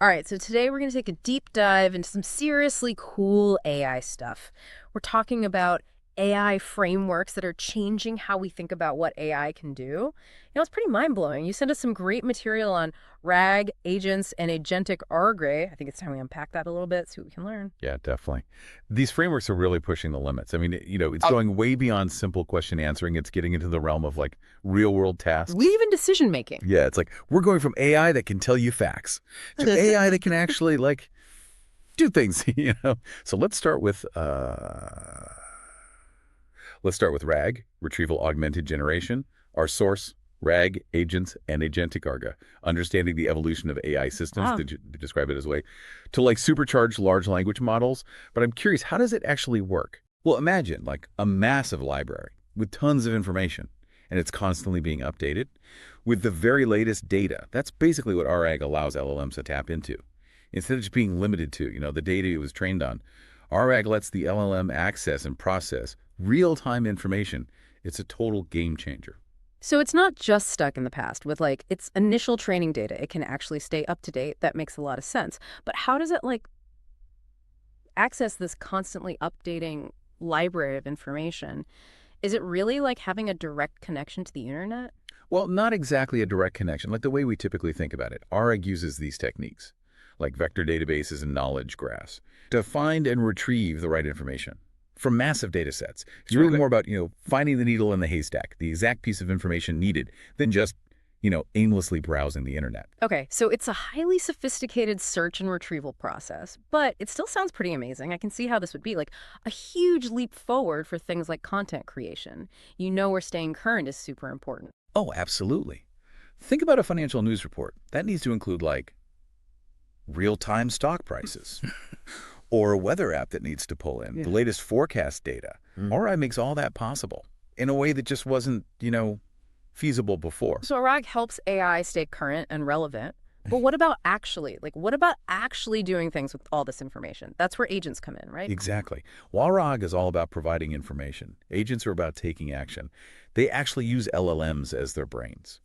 All right, so today we're going to take a deep dive into some seriously cool AI stuff. We're talking about AI frameworks that are changing how we think about what AI can do. It's pretty mind-blowing. You sent us some great material on RAG, agents, and Agentic RAG. I think it's time we unpack that a little bit, see what we can learn. Yeah, definitely. These frameworks are really pushing the limits. I mean, it's going way beyond simple question answering. It's getting into the realm of like real world tasks. Even decision-making. Yeah, it's like we're going from AI that can tell you facts to AI that can actually like do things. So let's start with RAG, retrieval augmented generation, our source, RAG, agents, and agentic ARGA, understanding the evolution of AI systems, Wow. to describe it as a way, to like supercharge large language models. But I'm curious, how does it actually work? Well, imagine like a massive library with tons of information, and it's constantly being updated with the very latest data. That's basically what RAG allows LLMs to tap into. Instead of just being limited to the data it was trained on, RAG lets the LLM access and process real-time information. It's a total game changer. So it's not just stuck in the past with like its initial training data. It can actually stay up to date. That makes a lot of sense. But how does it like access this constantly updating library of information? Is it really like having a direct connection to the internet? Well, not exactly a direct connection, like the way we typically think about it. RAG uses these techniques, like vector databases and knowledge graphs, to find and retrieve the right information from massive data sets. It's really more about finding the needle in the haystack, the exact piece of information needed, than just aimlessly browsing the internet. Okay, so it's a highly sophisticated search and retrieval process, but it still sounds pretty amazing. I can see how this would be like a huge leap forward for things like content creation. Where staying current is super important. Oh, absolutely. Think about a financial news report. That needs to include like real-time stock prices or a weather app that needs to pull in the latest forecast data. RAG makes all that possible in a way that just wasn't feasible before. So RAG helps AI stay current and relevant. But what about actually doing things with all this information? That's where agents come in, right? Exactly. While RAG is all about providing information, agents are about taking action. They actually use LLMs as their brains,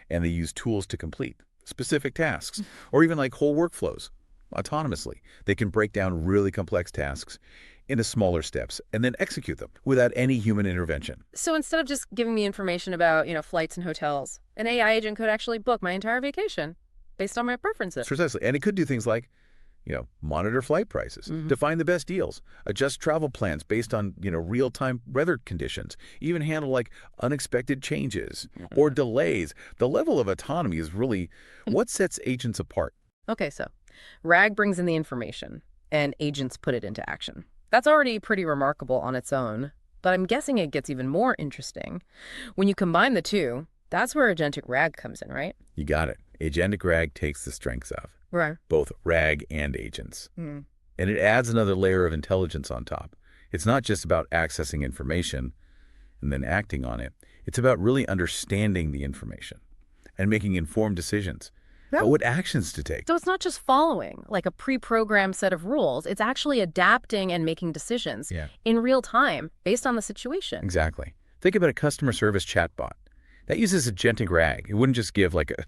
and they use tools to complete specific tasks or even like whole workflows autonomously. They can break down really complex tasks into smaller steps and then execute them without any human intervention. So instead of just giving me information about, flights and hotels, an AI agent could actually book my entire vacation based on my preferences. Precisely. And it could do things like monitor flight prices, to find the best deals, adjust travel plans based on real-time weather conditions, even handle like unexpected changes or delays. The level of autonomy is really what sets agents apart. Okay, so RAG brings in the information and agents put it into action. That's already pretty remarkable on its own, but I'm guessing it gets even more interesting. When you combine the two, that's where Agentic RAG comes in, right? You got it. Agentic RAG takes the strengths of Right. both RAG and agents, Mm. and it adds another layer of intelligence on top. It's not just about accessing information and then acting on it. It's about really understanding the information and making informed decisions about what actions to take. So it's not just following like a pre-programmed set of rules. It's actually adapting and making decisions Yeah, in real time based on the situation. exactly. Think about a customer service chatbot. That uses agentic RAG. It wouldn't just give like a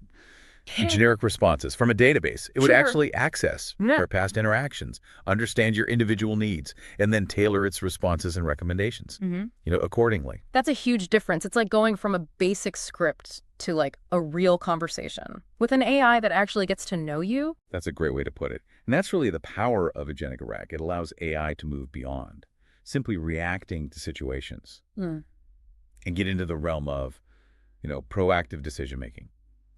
generic responses from a database. It would Sure. actually access Yeah. your past interactions, understand your individual needs, and then tailor its responses and recommendations, accordingly. That's a huge difference. It's like going from a basic script to like a real conversation with an AI that actually gets to know you. That's a great way to put it. And that's really the power of agentic RAG. It allows AI to move beyond simply reacting to situations Mm. and get into the realm of proactive decision-making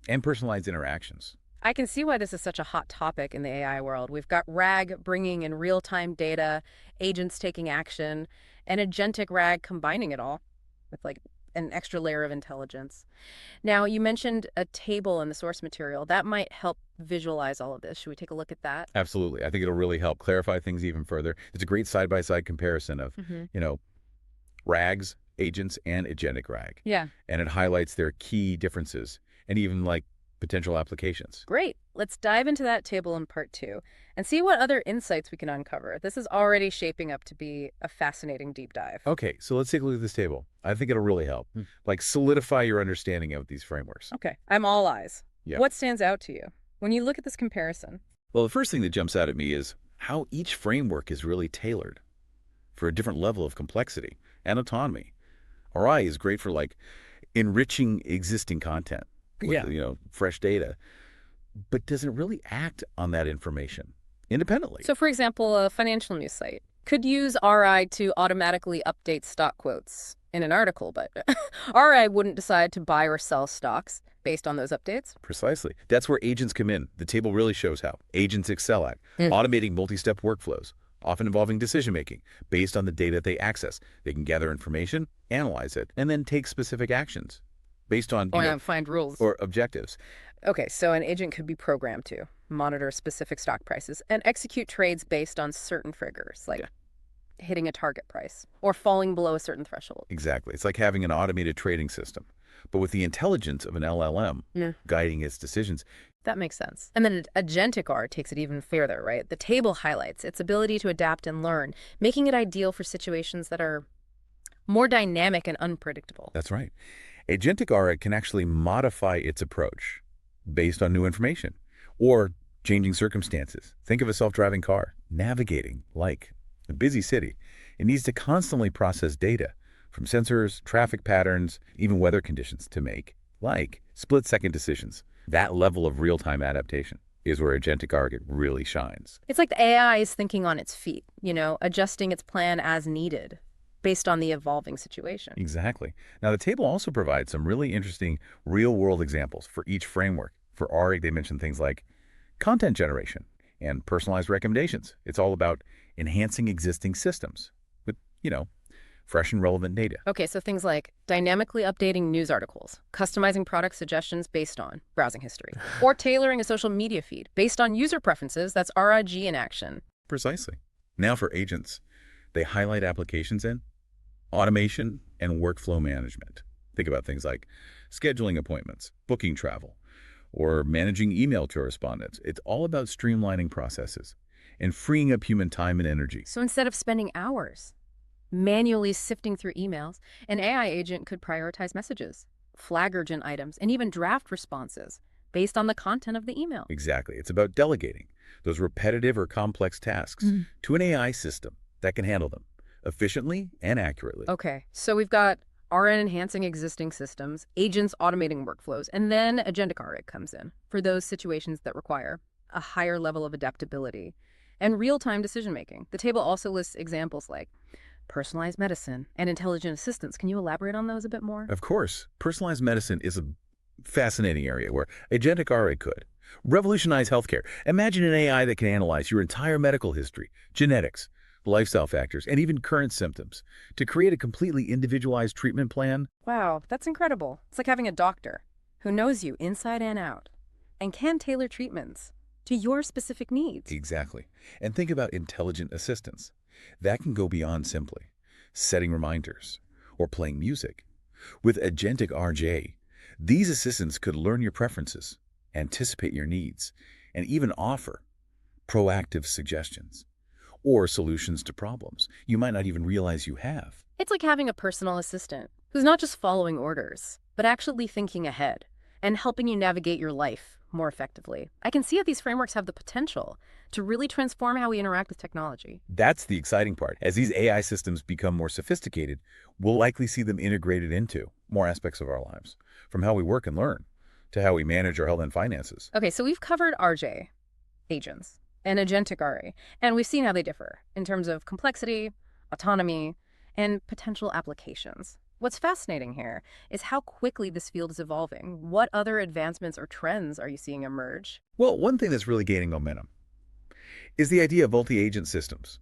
and personalized interactions. I can see why this is such a hot topic in the AI world. We've got RAG bringing in real-time data, agents taking action, and Agentic RAG combining it all with like an extra layer of intelligence. Now, you mentioned a table in the source material. That might help visualize all of this. Should we take a look at that? Absolutely. I think it'll really help clarify things even further. It's a great side-by-side comparison of, Hmm. RAGs, agents, and agentic RAG. Yeah. And it highlights their key differences and even like potential applications. Great. Let's dive into that table in part 2 and see what other insights we can uncover. This is already shaping up to be a fascinating deep dive. Okay, so let's take a look at this table. I think it'll really help, like solidify your understanding of these frameworks. Okay, I'm all eyes. Yeah. What stands out to you when you look at this comparison? Well, the first thing that jumps out at me is how each framework is really tailored for a different level of complexity and autonomy. RI is great for like enriching existing content with, Yeah. fresh data, but does it really act on that information independently? So, for example, a financial news site could use RI to automatically update stock quotes in an article, but RI wouldn't decide to buy or sell stocks based on those updates. Precisely. That's where agents come in. The table really shows how agents excel at automating multi-step workflows, often involving decision-making based on the data they access. They can gather information, analyze it, and then take specific actions based on, Or find rules. or objectives. Okay, so an agent could be programmed to monitor specific stock prices and execute trades based on certain triggers, like Yeah. hitting a target price or falling below a certain threshold. Exactly. It's like having an automated trading system, but with the intelligence of an LLM Yeah. guiding its decisions. That makes sense. And then Agentic R takes it even further, right? The table highlights its ability to adapt and learn, making it ideal for situations that are more dynamic and unpredictable. That's right. Agentic RAG can actually modify its approach based on new information or changing circumstances. Think of a self-driving car navigating like a busy city. It needs to constantly process data from sensors, traffic patterns, even weather conditions to make like split-second decisions. That level of real-time adaptation is where Agentic RAG really shines. It's like the AI is thinking on its feet, adjusting its plan as needed based on the evolving situation. Exactly. Now, the table also provides some really interesting real-world examples for each framework. For RAG, they mention things like content generation and personalized recommendations. It's all about enhancing existing systems with, fresh and relevant data. Okay, so things like dynamically updating news articles, customizing product suggestions based on browsing history, or tailoring a social media feed based on user preferences. That's RIG in action. Precisely. Now for agents, they highlight applications in automation and workflow management. Think about things like scheduling appointments, booking travel, or managing email correspondence. It's all about streamlining processes and freeing up human time and energy. So instead of spending hours manually sifting through emails, an AI agent could prioritize messages, flag urgent items, and even draft responses based on the content of the email. Exactly. It's about delegating those repetitive or complex tasks to an AI system that can handle them efficiently and accurately. Okay, so we've got RN enhancing existing systems, agents automating workflows, and then Agentic RAG comes in for those situations that require a higher level of adaptability and real-time decision-making. The table also lists examples like personalized medicine and intelligent assistants. Can you elaborate on those a bit more? Of course, personalized medicine is a fascinating area where Agentic RA could revolutionize healthcare. Imagine an AI that can analyze your entire medical history, genetics, lifestyle factors, and even current symptoms to create a completely individualized treatment plan. Wow, that's incredible. It's like having a doctor who knows you inside and out and can tailor treatments to your specific needs. Exactly. And think about intelligent assistants. That can go beyond simply setting reminders or playing music. With Agentic RJ, these assistants could learn your preferences, anticipate your needs, and even offer proactive suggestions or solutions to problems you might not even realize you have. It's like having a personal assistant who's not just following orders, but actually thinking ahead and helping you navigate your life more effectively. I can see how these frameworks have the potential to really transform how we interact with technology. That's the exciting part. As these AI systems become more sophisticated, we'll likely see them integrated into more aspects of our lives, from how we work and learn to how we manage our health and finances. Okay, so we've covered RJ, agents, and Agentic RA, and we've seen how they differ in terms of complexity, autonomy, and potential applications. What's fascinating here is how quickly this field is evolving. What other advancements or trends are you seeing emerge? Well, one thing that's really gaining momentum is the idea of multi-agent systems.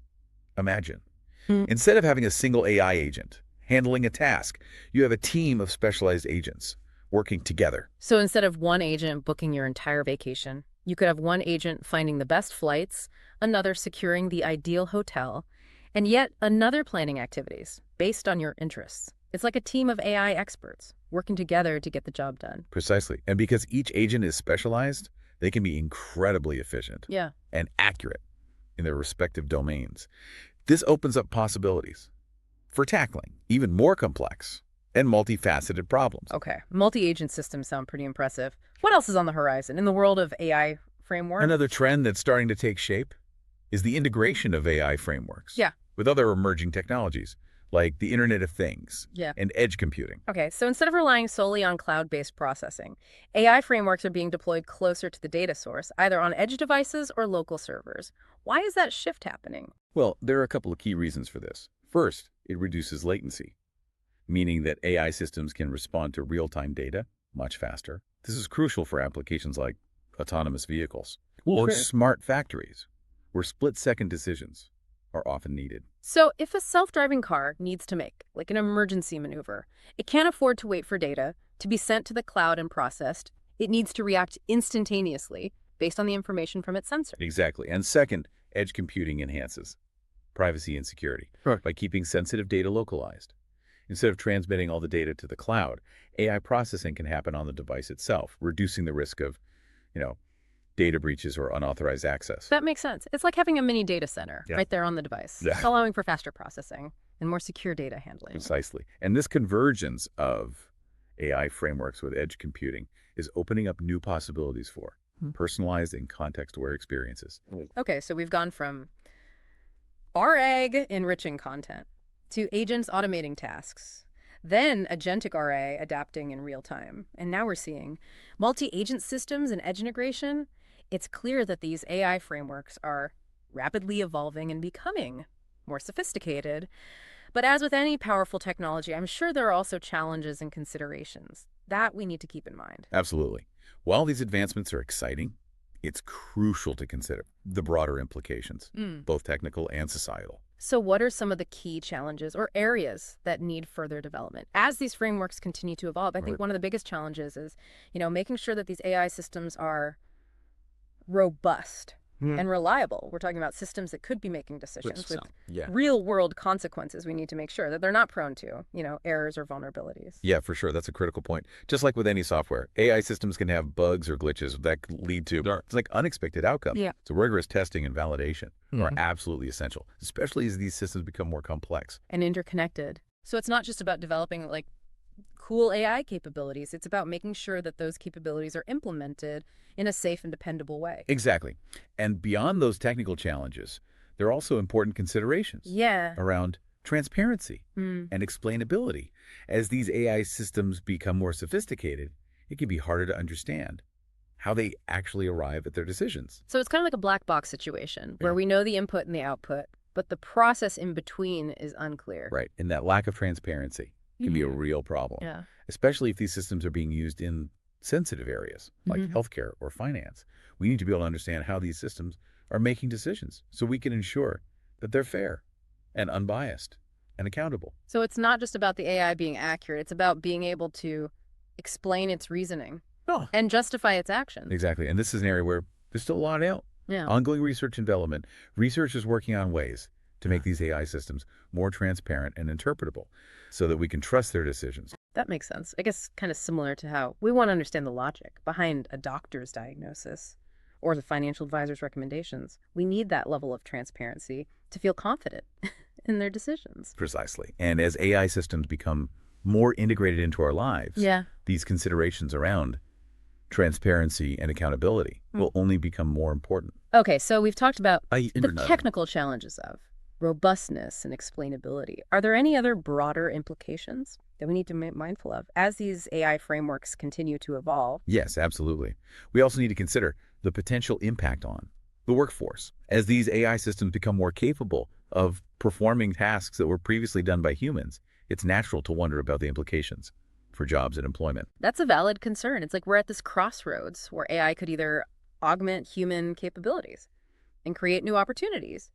Imagine, instead of having a single AI agent handling a task, you have a team of specialized agents working together. So instead of one agent booking your entire vacation, you could have one agent finding the best flights, another securing the ideal hotel, and yet another planning activities based on your interests. It's like a team of AI experts working together to get the job done. Precisely. And because each agent is specialized, they can be incredibly efficient Yeah. and accurate in their respective domains. This opens up possibilities for tackling even more complex and multifaceted problems. Okay. Multi-agent systems sound pretty impressive. What else is on the horizon in the world of AI framework. Another trend that's starting to take shape is the integration of AI frameworks Yeah. with other emerging technologies, like the Internet of Things Yeah. and edge computing. Okay, so instead of relying solely on cloud-based processing, AI frameworks are being deployed closer to the data source, either on edge devices or local servers. Why is that shift happening? Well, there are a couple of key reasons for this. First, it reduces latency, meaning that AI systems can respond to real-time data much faster. This is crucial for applications like autonomous vehicles or Sure. smart factories, where split-second decisions are often needed. So if a self-driving car needs to make, like an emergency maneuver, it can't afford to wait for data to be sent to the cloud and processed. It needs to react instantaneously based on the information from its sensor. Exactly. And second, edge computing enhances privacy and security Sure. by keeping sensitive data localized. Instead of transmitting all the data to the cloud, AI processing can happen on the device itself, reducing the risk of, you know, data breaches or unauthorized access. That makes sense. It's like having a mini data center Yeah. right there on the device, Yeah. allowing for faster processing and more secure data handling. Precisely. And this convergence of AI frameworks with edge computing is opening up new possibilities for personalized and context-aware experiences. Okay, so we've gone from RAG enriching content to agents automating tasks, then Agentic RA adapting in real time. And now we're seeing multi-agent systems and edge integration. It's clear that these AI frameworks are rapidly evolving and becoming more sophisticated. But as with any powerful technology, I'm sure there are also challenges and considerations that we need to keep in mind. Absolutely. While these advancements are exciting, it's crucial to consider the broader implications, both technical and societal. So what are some of the key challenges or areas that need further development? As these frameworks continue to evolve, I think Right. one of the biggest challenges is, making sure that these AI systems are robust and reliable. We're talking about systems that could be making decisions with Yeah. real world consequences. We need to make sure that they're not prone to, errors or vulnerabilities. Yeah, for sure. That's a critical point. Just like with any software, AI systems can have bugs or glitches that could lead to it's like unexpected outcomes. Yeah. So rigorous testing and validation are absolutely essential, especially as these systems become more complex. And interconnected. So it's not just about developing like cool AI capabilities. It's about making sure that those capabilities are implemented in a safe and dependable way. Exactly. And beyond those technical challenges, there are also important considerations Yeah. around transparency Mm. and explainability. As these AI systems become more sophisticated, it can be harder to understand how they actually arrive at their decisions. So it's kind of like a black box situation where Yeah. we know the input and the output, but the process in between is unclear. Right. And that lack of transparency can be a Yeah. real problem, Yeah. especially if these systems are being used in sensitive areas like healthcare or finance. We need to be able to understand how these systems are making decisions so we can ensure that they're fair and unbiased and accountable. So it's not just about the AI being accurate. It's about being able to explain its reasoning and justify its actions. Exactly. And this is an area where there's still a lot out. Yeah. Ongoing research and development. Research is working on ways to make these AI systems more transparent and interpretable so that we can trust their decisions. That makes sense. I guess kind of similar to how we want to understand the logic behind a doctor's diagnosis or the financial advisor's recommendations. We need that level of transparency to feel confident in their decisions. Precisely. And as AI systems become more integrated into our lives, Yeah. these considerations around transparency and accountability will only become more important. Okay, so we've talked about the Internet. technical challenges of robustness and explainability. Are there any other broader implications that we need to be mindful of as these AI frameworks continue to evolve? Yes, absolutely. We also need to consider the potential impact on the workforce. As these AI systems become more capable of performing tasks that were previously done by humans, it's natural to wonder about the implications for jobs and employment. That's a valid concern. It's like we're at this crossroads where AI could either augment human capabilities and create new opportunities,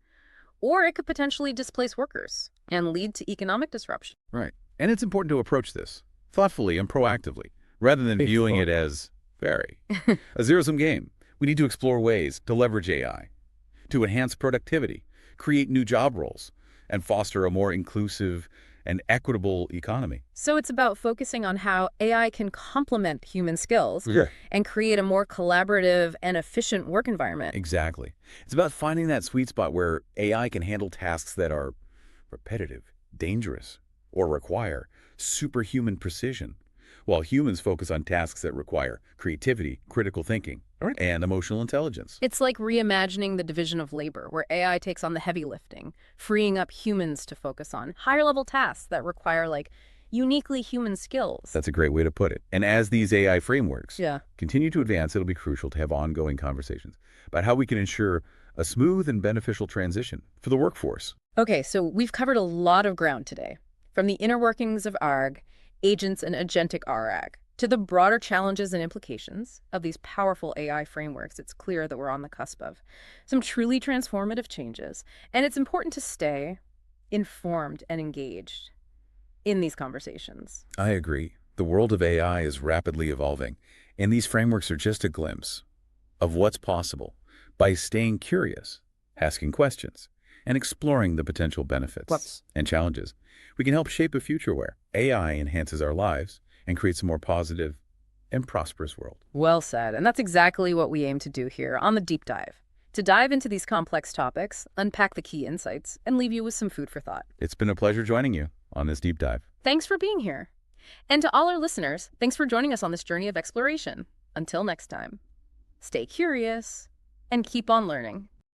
or it could potentially displace workers and lead to economic disruption. Right. And it's important to approach this thoughtfully and proactively, rather than viewing it as a zero-sum game. We need to explore ways to leverage AI to enhance productivity, create new job roles, and foster a more inclusive and equitable economy. So it's about focusing on how AI can complement human skills Yeah. and create a more collaborative and efficient work environment. Exactly. It's about finding that sweet spot where AI can handle tasks that are repetitive, dangerous, or require superhuman precision, while humans focus on tasks that require creativity, critical thinking, All right. and emotional intelligence. It's like reimagining the division of labor, where AI takes on the heavy lifting, freeing up humans to focus on higher level tasks that require uniquely human skills. That's a great way to put it. And as these AI frameworks Yeah. continue to advance, it'll be crucial to have ongoing conversations about how we can ensure a smooth and beneficial transition for the workforce. Okay, so we've covered a lot of ground today, from the inner workings of ARG, agents, and Agentic RAG, to the broader challenges and implications of these powerful AI frameworks. It's clear that we're on the cusp of some truly transformative changes, and it's important to stay informed and engaged in these conversations. I agree. The world of AI is rapidly evolving, and these frameworks are just a glimpse of what's possible by staying curious, asking questions, and exploring the potential benefits and challenges. We can help shape a future where AI enhances our lives and creates a more positive and prosperous world. Well said, and that's exactly what we aim to do here on the Deep Dive. To dive into these complex topics, unpack the key insights, and leave you with some food for thought. It's been a pleasure joining you on this deep dive. Thanks for being here. And to all our listeners, thanks for joining us on this journey of exploration. Until next time, stay curious and keep on learning.